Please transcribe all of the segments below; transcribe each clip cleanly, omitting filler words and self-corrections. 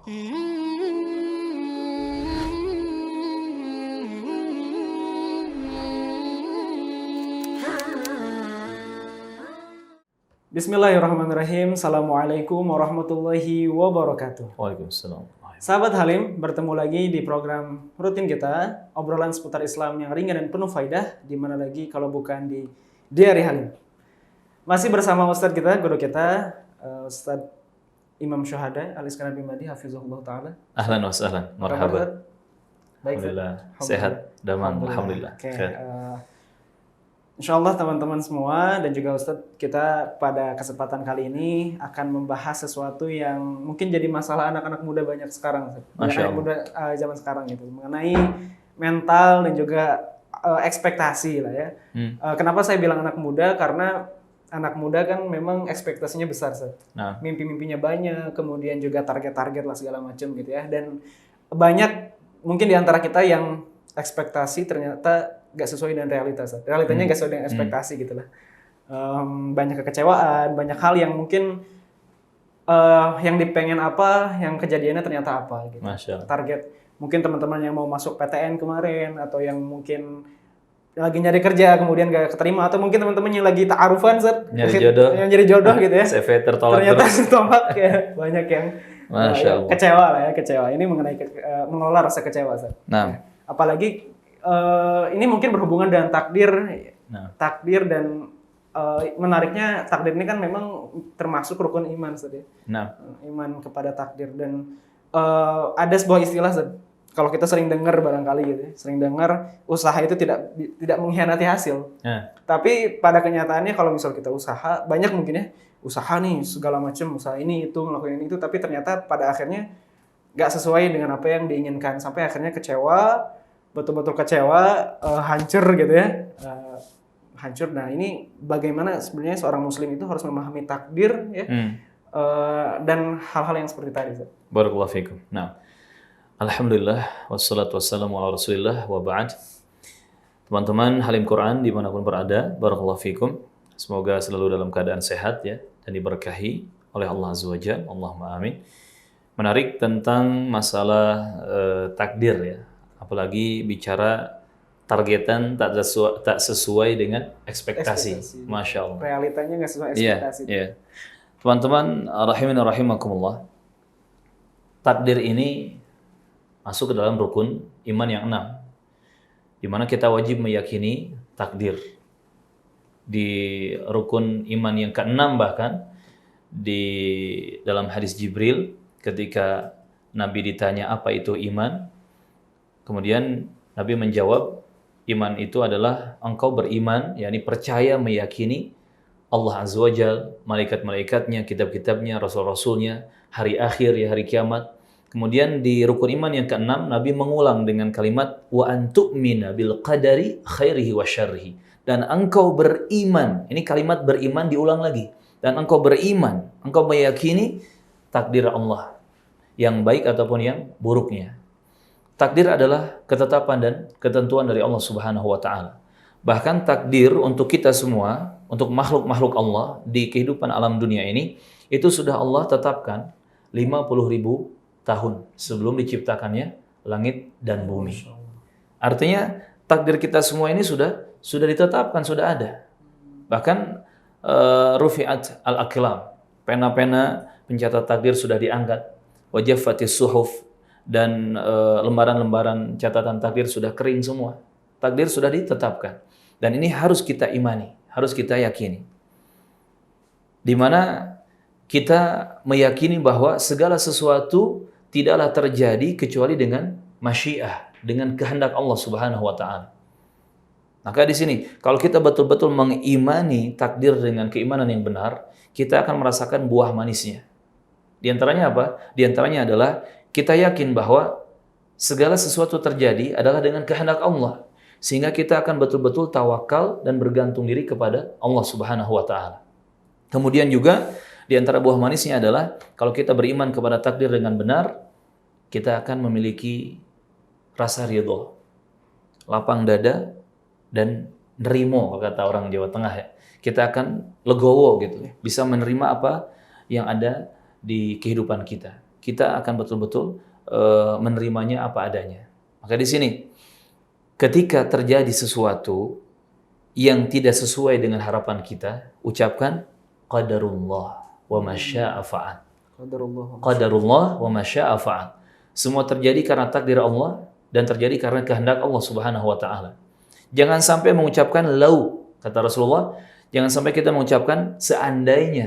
Bismillahirrahmanirrahim. Assalamualaikum warahmatullahi wabarakatuh. Waalaikumsalam. Sahabat Halim, bertemu lagi di program rutin kita, obrolan seputar Islam yang ringan dan penuh faidah, di mana lagi kalau bukan di Diari Halim. Masih bersama Ustadz kita, guru kita, Ustadz Imam Syuhada Al-Iskandar bin Madi, hafizahullah ta'ala. Ahlan wa sahlan, marhaba. Baik, Alhamdulillah, sehat, damang, alhamdulillah. Okay. Insyaallah teman-teman semua dan juga Ustadz, kita pada kesempatan kali ini akan membahas sesuatu yang mungkin jadi masalah anak-anak muda banyak sekarang, anak muda zaman sekarang itu, mengenai mental dan juga ekspektasi lah ya. Kenapa saya bilang anak muda? Karena anak muda kan memang ekspektasinya besar, nah. Mimpi-mimpinya banyak, kemudian juga target-target lah segala macam gitu ya. Dan banyak mungkin di antara kita yang ekspektasi ternyata gak sesuai dengan realitas. Realitanya gak sesuai dengan ekspektasi gitu lah. Banyak kekecewaan, banyak hal yang mungkin yang dipengen apa, yang kejadiannya ternyata apa gitu. Target mungkin teman-teman yang mau masuk PTN kemarin, atau yang mungkin lagi nyari kerja kemudian gak keterima, atau mungkin teman-teman yang lagi ta'arufan, nyari jodoh gitu ya. CV tertolak ternyata ditolak ya. Banyak yang kecewa lah ya, kecewa. Ini mengenai mengelola rasa kecewa, Nah, apalagi ini mungkin berhubungan dengan takdir. Takdir dan menariknya takdir ini kan memang termasuk rukun iman, iman kepada takdir. Dan ada sebuah istilah, kalau kita sering dengar barangkali gitu, sering dengar usaha itu tidak mengkhianati hasil. Tapi pada kenyataannya kalau misal kita usaha, banyak mungkin ya usaha nih segala macam, usaha ini itu ngelakuin ini itu, tapi ternyata pada akhirnya nggak sesuai dengan apa yang diinginkan, sampai akhirnya kecewa, betul-betul kecewa, hancur gitu ya, hancur. Nah, ini bagaimana sebenarnya seorang muslim itu harus memahami takdir ya, dan hal-hal yang seperti tadi. Barakallahu fikum. Nah, alhamdulillah wassalatu wassalamu ala Rasulillah wa ba'd. Teman-teman Halim Quran dimanapun berada, barakallahu fikum. Semoga selalu dalam keadaan sehat ya, dan diberkahi oleh Allah Azza wa Jalla. Allahumma amin. Menarik tentang masalah takdir ya. Apalagi bicara targetan tak sesuai dengan ekspektasi. Masya Allah. Realitanya nggak sesuai ekspektasi. Yeah. Teman-teman, rahimin rahimakumullah. Takdir ini masuk ke dalam rukun iman yang 6. Di mana kita wajib meyakini takdir. Di rukun iman yang ke-6 bahkan, di dalam hadis Jibril, ketika Nabi ditanya apa itu iman, kemudian Nabi menjawab, iman itu adalah engkau beriman, yakni percaya meyakini Allah Azza wa Jalla, malaikat-malaikatnya, kitab-kitabnya, rasul-rasulnya, hari akhir, ya hari kiamat. Kemudian di rukun iman yang ke-6, Nabi mengulang dengan kalimat wa antu'mina bil qadari khairihi wa syarrihi. Dan engkau beriman, ini kalimat beriman diulang lagi. Dan engkau beriman, engkau meyakini takdir Allah, yang baik ataupun yang buruknya. Takdir adalah ketetapan dan ketentuan dari Allah Subhanahu wa Ta'ala. Bahkan takdir untuk kita semua, untuk makhluk-makhluk Allah di kehidupan alam dunia ini, itu sudah Allah tetapkan 50.000 tahun sebelum diciptakannya langit dan bumi. Artinya takdir kita semua ini sudah ditetapkan, sudah ada. Bahkan rufi'at al-aqlam, pena-pena pencatat takdir sudah diangkat, wajaffatis suhuf, dan lembaran-lembaran catatan takdir sudah kering semua. Takdir sudah ditetapkan. Dan ini harus kita imani, harus kita yakini. Di mana kita meyakini bahwa segala sesuatu tidaklah terjadi kecuali dengan masyiah, dengan kehendak Allah Subhanahu wa Ta'ala. Maka di sini, kalau kita betul-betul mengimani takdir dengan keimanan yang benar, kita akan merasakan buah manisnya. Di antaranya apa? Di antaranya adalah kita yakin bahwa segala sesuatu terjadi adalah dengan kehendak Allah. Sehingga kita akan betul-betul tawakal dan bergantung diri kepada Allah Subhanahu wa Ta'ala. Kemudian juga di antara buah manisnya adalah kalau kita beriman kepada takdir dengan benar, kita akan memiliki rasa ridho, lapang dada, dan nerimo, kata orang Jawa Tengah ya. Kita akan legowo gitu, bisa menerima apa yang ada di kehidupan kita. kita akan betul-betul menerimanya apa adanya. Maka di sini ketika terjadi sesuatu yang tidak sesuai dengan harapan kita, ucapkan qadarullah wa ma syaa fa'al. Qadarullah wa ma syaa fa'al. Semua terjadi karena takdir Allah dan terjadi karena kehendak Allah Subhanahu wa taala. Jangan sampai mengucapkan lau, kata Rasulullah, jangan sampai kita mengucapkan seandainya.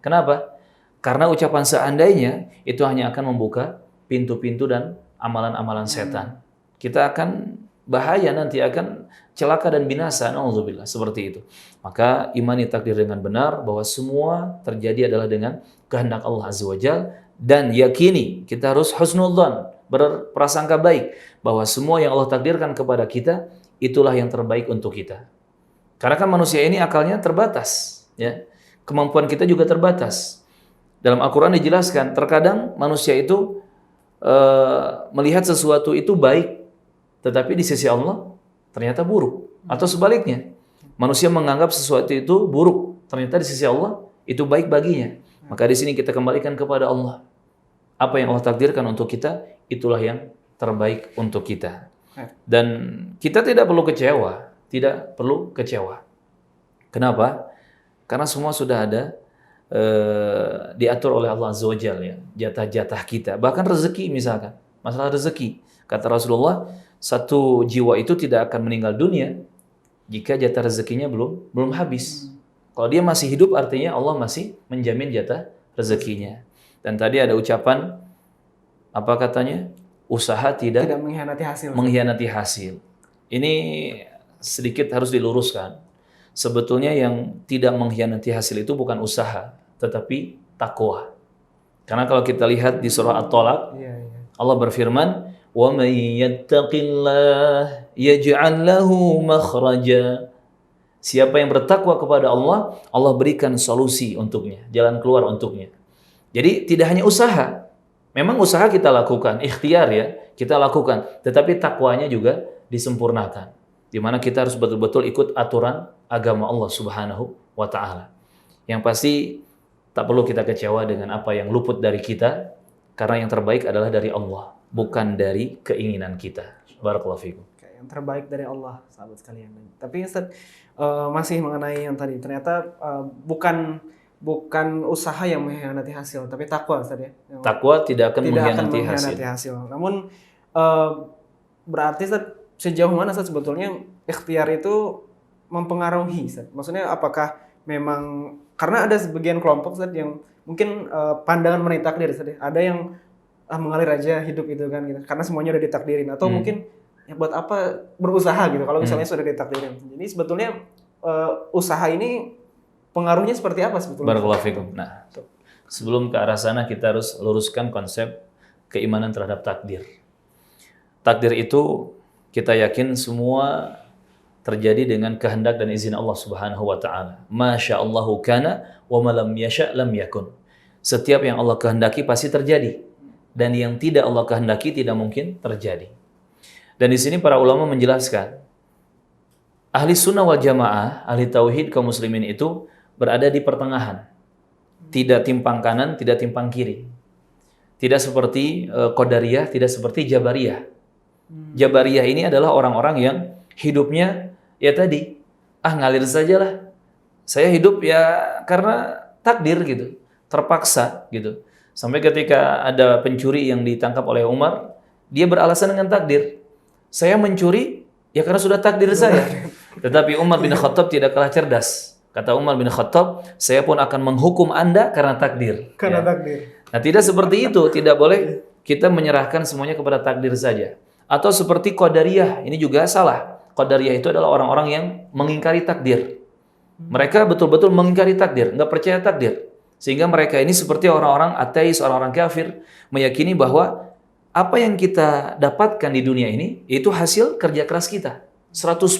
Kenapa? Karena ucapan seandainya itu hanya akan membuka pintu-pintu dan amalan-amalan setan. Kita akan bahaya, nanti akan celaka dan binasa, na'udzubillah, seperti itu. Maka imani takdir dengan benar bahwa semua terjadi adalah dengan kehendak Allah Azza wa Jalla, dan yakini, kita harus husnudzan, berprasangka baik bahwa semua yang Allah takdirkan kepada kita itulah yang terbaik untuk kita. Karena kan manusia ini akalnya terbatas, ya. Kemampuan kita juga terbatas. Dalam Al-Qur'an dijelaskan, terkadang manusia itu melihat sesuatu itu baik, tetapi di sisi Allah ternyata buruk. Atau sebaliknya, manusia menganggap sesuatu itu buruk, ternyata di sisi Allah itu baik baginya. Maka di sini kita kembalikan kepada Allah. Apa yang Allah takdirkan untuk kita, itulah yang terbaik untuk kita. Dan kita tidak perlu kecewa. Kenapa? Karena semua sudah ada diatur oleh Allah Azza wa Jalla, ya, jatah-jatah kita. Bahkan rezeki misalkan, masalah rezeki. Kata Rasulullah, satu jiwa itu tidak akan meninggal dunia jika jatah rezekinya belum habis. Kalau dia masih hidup, artinya Allah masih menjamin jatah rezekinya. Dan tadi ada ucapan, apa katanya? Usaha tidak mengkhianati hasil. Ini sedikit harus diluruskan. Sebetulnya yang tidak mengkhianati hasil itu bukan usaha, tetapi takwa. Karena kalau kita lihat di surah At-Talaq, Allah berfirman, "Wa may yattaqillah yaj'al lahu makhraja." Siapa yang bertakwa kepada Allah, Allah berikan solusi untuknya, jalan keluar untuknya. Jadi tidak hanya usaha. Memang usaha kita lakukan, ikhtiar ya, kita lakukan, tetapi takwanya juga disempurnakan. Di mana kita harus betul-betul ikut aturan agama Allah Subhanahu wa taala. Yang pasti tak perlu kita kecewa dengan apa yang luput dari kita, karena yang terbaik adalah dari Allah, bukan dari keinginan kita. Barakallahu fikum. Yang terbaik dari Allah, sahabat sekalian. Tapi Ustaz, masih mengenai yang tadi, ternyata bukan usaha yang mengkhianati hasil, tapi takwa, Ustaz, ya. Takwa tidak akan mengkhianati hasil. Namun berarti Ustaz, sejauh mana Ustaz sebetulnya ikhtiar itu mempengaruhi, Ustaz? Maksudnya apakah memang karena ada sebagian kelompok Ustaz yang mungkin pandangan mengenai takdir, Ustaz, ya. Ada yang mengalir aja hidup itu kan gitu. Karena semuanya udah ditakdirin, atau mungkin ya buat apa berusaha gitu kalau misalnya sudah ditakdirin. Jadi sebetulnya usaha ini pengaruhnya seperti apa sebetulnya? Barakallahu fikum. Nah, sebelum ke arah sana kita harus luruskan konsep keimanan terhadap takdir. Takdir itu kita yakin semua terjadi dengan kehendak dan izin Allah Subhanahu wa taala. Masyaallahu kana wa ma lam yasha lam yakun. Setiap yang Allah kehendaki pasti terjadi, dan yang tidak Allah kehendaki tidak mungkin terjadi. Dan di sini para ulama menjelaskan, ahli sunnah wal jamaah, ahli tauhid kaum muslimin itu berada di pertengahan. Tidak timpang kanan, tidak timpang kiri. Tidak seperti Qadariyah, tidak seperti Jabariyah. Jabariyah ini adalah orang-orang yang hidupnya ya tadi, ngalir sajalah. Saya hidup ya karena takdir gitu, terpaksa gitu. Sampai ketika ada pencuri yang ditangkap oleh Umar, dia beralasan dengan takdir. Saya mencuri ya karena sudah takdir saya. Tetapi Umar bin Khattab tidak kalah cerdas. Kata Umar bin Khattab, saya pun akan menghukum Anda karena takdir. Takdir. Nah, tidak seperti itu. Tidak boleh kita menyerahkan semuanya kepada takdir saja. Atau seperti Qadariyah, ini juga salah. Qadariyah itu adalah orang-orang yang mengingkari takdir. Mereka betul-betul mengingkari takdir, nggak percaya takdir. Sehingga mereka ini seperti orang-orang ateis, orang-orang kafir, meyakini bahwa apa yang kita dapatkan di dunia ini itu hasil kerja keras kita. 100%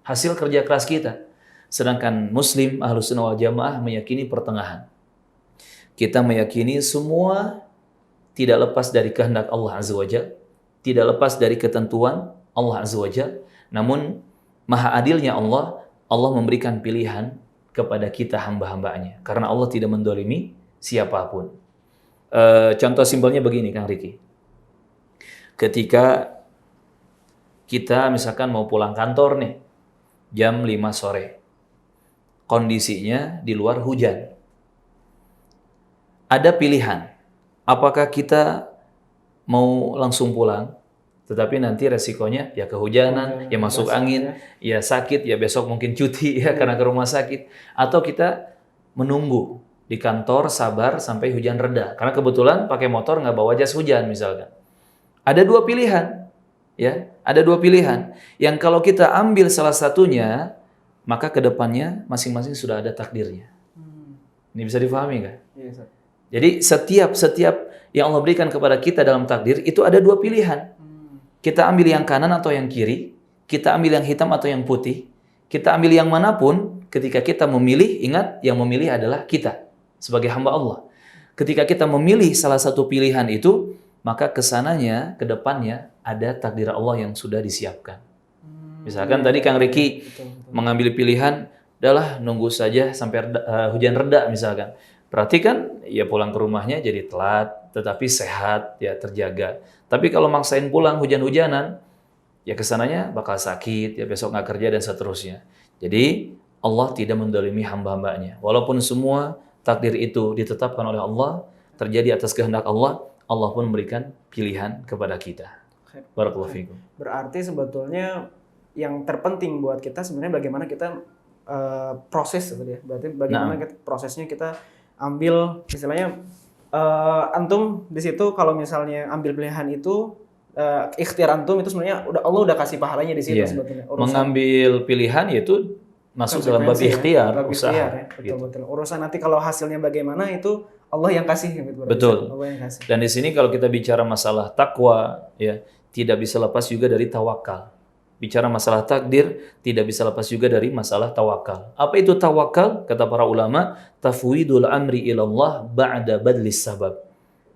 hasil kerja keras kita. Sedangkan Muslim, Ahlus Sunnah wal Jamaah meyakini pertengahan. Kita meyakini semua tidak lepas dari kehendak Allah Azza wa Jalla, tidak lepas dari ketentuan Allah Azza wa Jalla. Namun maha adilnya Allah memberikan pilihan kepada kita hamba-hambanya. Karena Allah tidak mendolimi siapapun. Contoh simpelnya begini, Kang Riki. Ketika kita misalkan mau pulang kantor nih, jam 5 sore. Kondisinya di luar hujan. Ada pilihan. Apakah kita mau langsung pulang, tetapi nanti resikonya ya kehujanan, ya masuk angin, ya sakit, ya besok mungkin cuti ya karena ke rumah sakit. Atau kita menunggu di kantor sabar sampai hujan reda. Karena kebetulan pakai motor nggak bawa jas hujan misalkan. Ada dua pilihan. Ya, ada dua pilihan. Yang kalau kita ambil salah satunya, maka ke depannya masing-masing sudah ada takdirnya. Ini bisa difahami nggak? Yes. Jadi setiap yang Allah berikan kepada kita dalam takdir itu ada dua pilihan. Kita ambil yang kanan atau yang kiri, kita ambil yang hitam atau yang putih, kita ambil yang manapun. Ketika kita memilih, ingat yang memilih adalah kita sebagai hamba Allah. Ketika kita memilih salah satu pilihan itu, maka kesananya, ke depannya ada takdir Allah yang sudah disiapkan. Misalkan tadi Kang Riki mengambil pilihan, adalah nunggu saja sampai hujan reda misalkan. Berarti kan ya pulang ke rumahnya jadi telat, tetapi sehat, ya terjaga. Tapi kalau maksain pulang hujan-hujanan, ya kesananya bakal sakit, ya besok nggak kerja dan seterusnya. Jadi Allah tidak mendolimi hamba-hambanya. Walaupun semua takdir itu ditetapkan oleh Allah, terjadi atas kehendak Allah, Allah pun memberikan pilihan kepada kita. Barakallahu fikum. Berarti sebetulnya yang terpenting buat kita sebenarnya bagaimana kita proses gitu ya. Berarti bagaimana prosesnya kita ambil istilahnya antum di situ kalau misalnya ambil pilihan itu ikhtiar antum itu sebenarnya Allah udah kasih pahalanya di situ sebetulnya. Mengambil pilihan yaitu masuk dalam bab ikhtiar, usaha. Ya. Betul. Urusan nanti kalau hasilnya bagaimana itu Allah yang kasih gitu. Betul. Allah yang kasih. Dan di sini kalau kita bicara masalah takwa, ya tidak bisa lepas juga dari tawakal. Bicara masalah takdir, tidak bisa lepas juga dari masalah tawakal. Apa itu tawakal? Kata para ulama, tafwidul amri ilallah ba'da badlis sabab.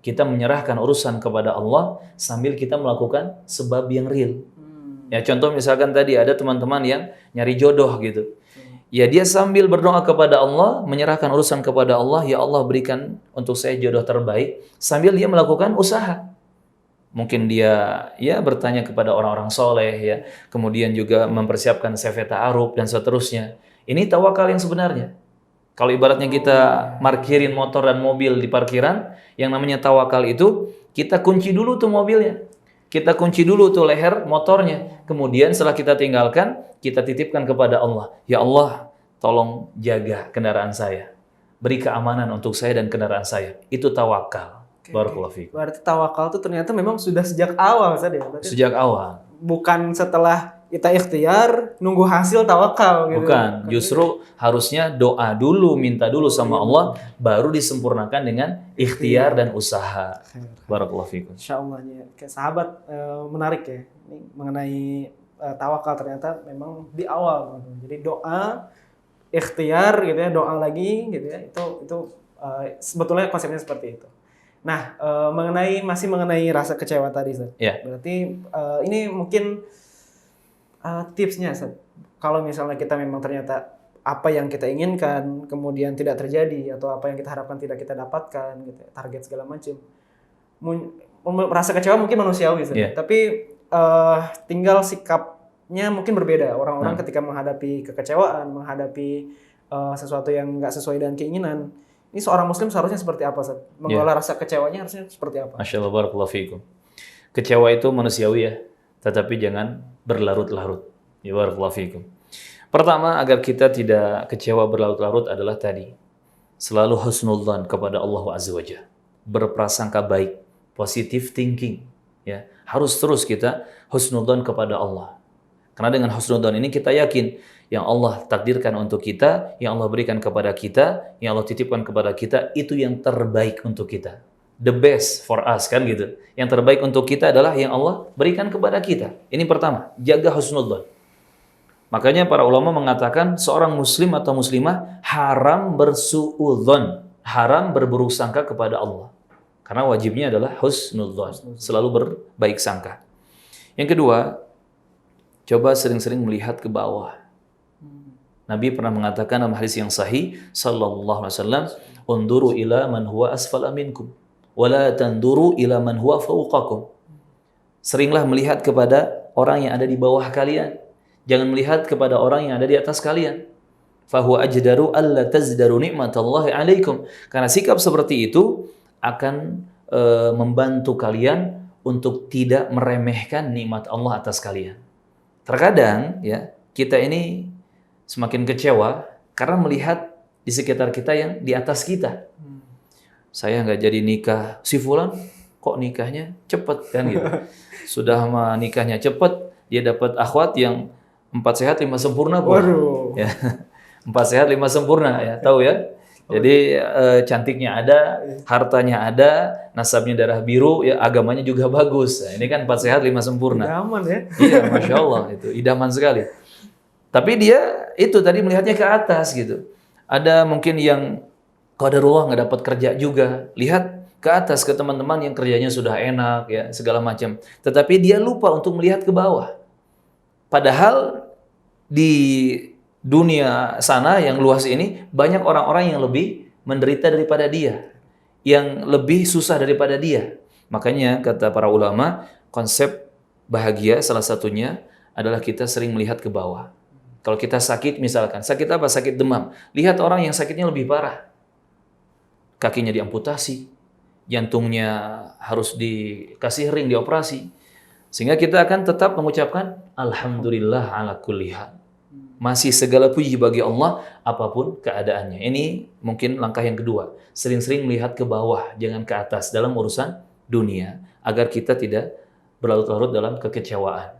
Kita menyerahkan urusan kepada Allah sambil kita melakukan sebab yang real. Ya contoh misalkan tadi ada teman-teman yang nyari jodoh gitu. Ya dia sambil berdoa kepada Allah, menyerahkan urusan kepada Allah, ya Allah berikan untuk saya jodoh terbaik, sambil dia melakukan usaha. Mungkin dia ya bertanya kepada orang-orang soleh ya, kemudian juga mempersiapkan CV ta'aruf dan seterusnya. Ini tawakal yang sebenarnya. Kalau ibaratnya kita parkirin motor dan mobil di parkiran, yang namanya tawakal itu kita kunci dulu tuh mobilnya. Kita kunci dulu tuh leher motornya. Kemudian setelah kita tinggalkan, kita titipkan kepada Allah. Ya Allah, tolong jaga kendaraan saya. Beri keamanan untuk saya dan kendaraan saya. Itu tawakal. Barakallahu fiikum. Berarti tawakal itu ternyata memang sudah sejak awal Ustaz ya? Sejak awal. Bukan setelah kita ikhtiar, nunggu hasil tawakal gitu. Bukan, justru harusnya doa dulu, minta dulu sama Allah, baru disempurnakan dengan ikhtiar dan usaha. Barakallahu fiikum. Insyaallah ya. Kayak sahabat menarik ya. Ini mengenai tawakal ternyata memang di awal gitu. Jadi doa, ikhtiar gitu ya, doa lagi gitu ya. Itu sebetulnya konsepnya seperti itu. Nah, masih mengenai rasa kecewa tadi, Ustaz. Yeah. Berarti ini mungkin tipsnya, Ustaz. Kalau misalnya kita memang ternyata apa yang kita inginkan kemudian tidak terjadi atau apa yang kita harapkan tidak kita dapatkan gitu, target segala macam. Rasa kecewa mungkin manusiawi, Ustaz. Yeah. Tapi tinggal sikapnya mungkin berbeda. Orang-orang ketika menghadapi kekecewaan, menghadapi sesuatu yang nggak sesuai dengan keinginan, ini seorang muslim seharusnya seperti apa, Ustaz? Mengelola rasa kecewanya harusnya seperti apa? Masya Allah, barakallahu fiikum. Kecewa itu manusiawi ya, tetapi jangan berlarut-larut. Ya barakallahu fiikum. Pertama, agar kita tidak kecewa berlarut-larut adalah tadi, selalu husnudzan kepada Allah Azza wa Jalla. Berprasangka baik, positive thinking. Ya, harus terus kita husnudzan kepada Allah. Karena dengan husnudzan ini kita yakin yang Allah takdirkan untuk kita, yang Allah berikan kepada kita, yang Allah titipkan kepada kita, itu yang terbaik untuk kita. The best for us, kan gitu. Yang terbaik untuk kita adalah yang Allah berikan kepada kita. Ini pertama, jaga husnudzan. Makanya para ulama mengatakan seorang muslim atau muslimah haram bersuudzon, haram berburuk sangka kepada Allah. Karena wajibnya adalah husnudzon, selalu berbaik sangka. Yang kedua, coba sering-sering melihat ke bawah. Nabi pernah mengatakan dalam hadis yang sahih sallallahu alaihi wasallam, "Unduru ila man huwa asfala minkum wala tanduru ila man huwa fawqakum. Seringlah melihat kepada orang yang ada di bawah kalian. Jangan melihat kepada orang yang ada di atas kalian. Fahuwa ajdaru alla tazdaru ni'matallahi 'alaikum. Karena sikap seperti itu akan membantu kalian untuk tidak meremehkan nikmat Allah atas kalian. Terkadang ya, kita ini semakin kecewa karena melihat di sekitar kita yang di atas kita. Saya nggak jadi nikah, si fulan kok nikahnya cepet kan gitu. Sudah nikahnya cepet, dia dapat akhwat yang 4 sehat 5 sempurna. Waduh. Ya. 4 sehat 5 sempurna ya, tahu ya. Jadi cantiknya ada, hartanya ada, nasabnya darah biru, ya agamanya juga bagus. Nah, ini kan 4 sehat 5 sempurna. Idaman ya. Iya, Masya Allah, itu idaman sekali. Tapi dia itu tadi melihatnya ke atas gitu. Ada mungkin yang qadarullah nggak dapat kerja juga. Lihat ke atas ke teman-teman yang kerjanya sudah enak ya segala macam. Tetapi dia lupa untuk melihat ke bawah. Padahal di dunia sana yang luas ini banyak orang-orang yang lebih menderita daripada dia, yang lebih susah daripada dia. Makanya kata para ulama, konsep bahagia salah satunya adalah kita sering melihat ke bawah. Kalau kita sakit misalkan, sakit apa? Sakit demam. Lihat orang yang sakitnya lebih parah. Kakinya diamputasi, jantungnya harus dikasih ring, dioperasi. Sehingga kita akan tetap mengucapkan alhamdulillah ala kulli hal. Masih segala puji bagi Allah apapun keadaannya. Ini mungkin langkah yang kedua. Sering-sering melihat ke bawah, jangan ke atas dalam urusan dunia. Agar kita tidak berlarut-larut dalam kekecewaan.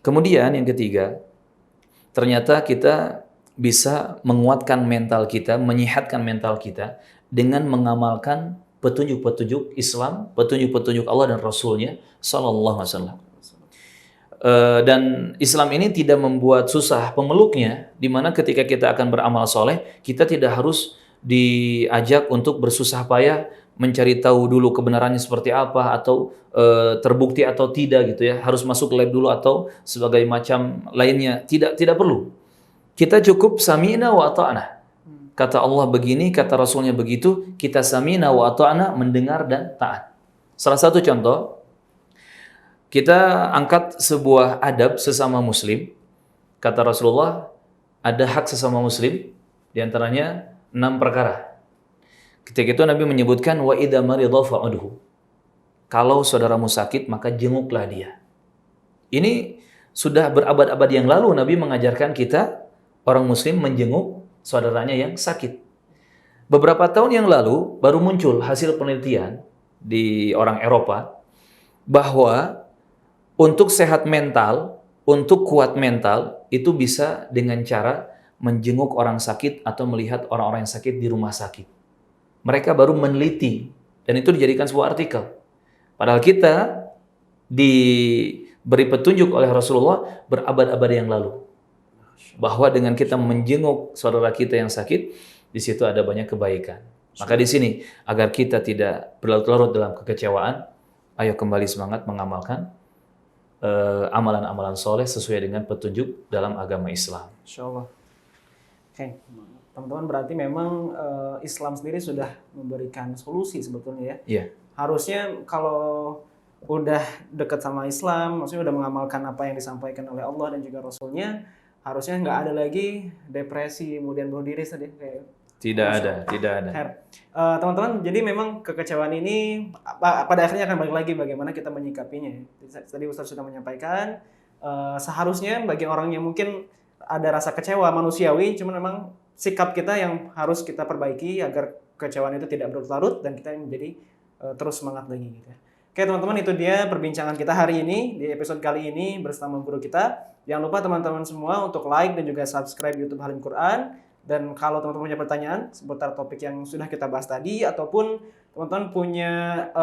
Kemudian yang ketiga, ternyata kita bisa menguatkan mental kita, menyehatkan mental kita dengan mengamalkan petunjuk-petunjuk Islam, petunjuk-petunjuk Allah dan Rasulnya Sallallahu Alaihi Wasallam. Dan Islam ini tidak membuat susah pemeluknya, di mana ketika kita akan beramal soleh, kita tidak harus diajak untuk bersusah payah mencari tahu dulu kebenarannya seperti apa, atau terbukti atau tidak gitu ya, harus masuk lab dulu atau sebagai macam lainnya. Tidak perlu. Kita cukup sami'na wa ata'na. Kata Allah begini, kata Rasulnya begitu, kita sami'na wa ata'na, mendengar dan taat. Salah satu contoh, kita angkat sebuah adab sesama muslim. Kata Rasulullah, ada hak sesama muslim, diantaranya 6 perkara. Ketika itu Nabi menyebutkan, wa idza marida fa'udhu. Kalau saudaramu sakit, maka jenguklah dia. Ini sudah berabad-abad yang lalu Nabi mengajarkan kita, orang muslim menjenguk saudaranya yang sakit. Beberapa tahun yang lalu, baru muncul hasil penelitian di orang Eropa, bahwa untuk sehat mental, untuk kuat mental, itu bisa dengan cara menjenguk orang sakit atau melihat orang-orang yang sakit di rumah sakit. Mereka baru meneliti, dan itu dijadikan sebuah artikel. Padahal kita diberi petunjuk oleh Rasulullah berabad-abad yang lalu. Bahwa dengan kita menjenguk saudara kita yang sakit, di situ ada banyak kebaikan. Maka di sini, agar kita tidak berlarut-larut dalam kekecewaan, ayo kembali semangat mengamalkan amalan-amalan soleh sesuai dengan petunjuk dalam agama Islam. Insyaallah. Oke, teman-teman, berarti memang Islam sendiri sudah memberikan solusi sebetulnya ya. Iya. Harusnya kalau udah dekat sama Islam, maksudnya udah mengamalkan apa yang disampaikan oleh Allah dan juga Rasulnya, harusnya nggak ada lagi depresi, kemudian bunuh diri tadi kayak. Tidak ada. Teman-teman, jadi memang kekecewaan ini pada akhirnya akan balik lagi bagaimana kita menyikapinya. Tadi Ustaz sudah menyampaikan, seharusnya bagi orang yang mungkin ada rasa kecewa manusiawi, cuman memang sikap kita yang harus kita perbaiki agar kekecewaan itu tidak berlarut dan kita menjadi terus semangat lagi gitu ya. Oke teman-teman, itu dia perbincangan kita hari ini di episode kali ini bersama guru kita. Jangan lupa teman-teman semua untuk like dan juga subscribe YouTube Halim Quran. Dan kalau teman-teman punya pertanyaan seputar topik yang sudah kita bahas tadi, ataupun teman-teman punya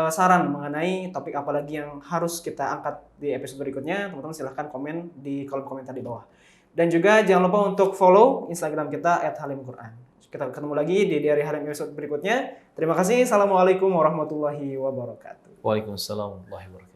saran mengenai topik apa lagi yang harus kita angkat di episode berikutnya, teman-teman silahkan komen di kolom komentar di bawah. Dan juga jangan lupa untuk follow Instagram kita @halimquran. Kita ketemu lagi di Diari Halim episode berikutnya. Terima kasih. Assalamualaikum warahmatullahi wabarakatuh. Waalaikumsalam warahmatullahi wabarakatuh.